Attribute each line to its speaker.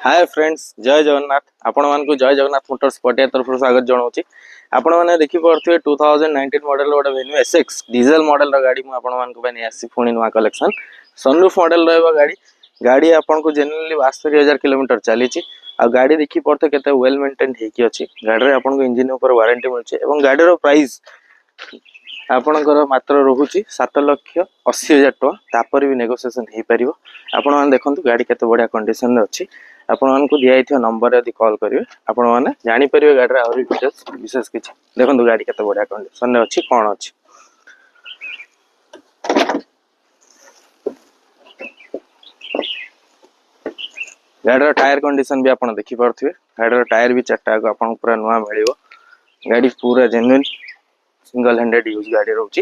Speaker 1: Hi friends, जय जगन्नाथ। आपण मानकु जय जगन्नाथ मोटर्स पटिया तरफ स्वागत जनाऊँ। आपण मैंने देखिपे 2019 मॉडल गोटे वेन्यू एसएक्स डीजल मॉडल गाड़ी मुझे आपण मानी आसी पुणी नुआ कलेक्शन सनरूफ मॉडल गाड़ी गाड़ी आपन को जेनरली 72,000 किलोमीटर चली गाड़ी देखी पड़ते केते वेल मेंटेन हेकी अछि। गाड़ी रे आपन को इंजन ऊपर वारंटी मिलछि एवं गाड़ी रो प्राइस आपणकर मात्र रोचे 7,80,000 टका तापर भी नेगोशिएशन हो पार। आपण मैंने देखो गाड़ी केते बढ़िया कंडीशन अच्छी। आपण मानकु दिया नंबर यदि कॉल करेंगे आपण मैंने जानीपर गाड़ी आहरी डिटेल्स विशेष किसी देखो गाड़ी केते बढ़िया कंडीशन अच्छी कौन अच्छी। गाड़ी टायर कंडीशन भी आप देखिपे गाड़ी टायर भी चार्टा आपको पूरा नुआ मिल। गाड़ी पूरा जेन्युइन सिंगल हैंडेड यूज गाड़ी रोची।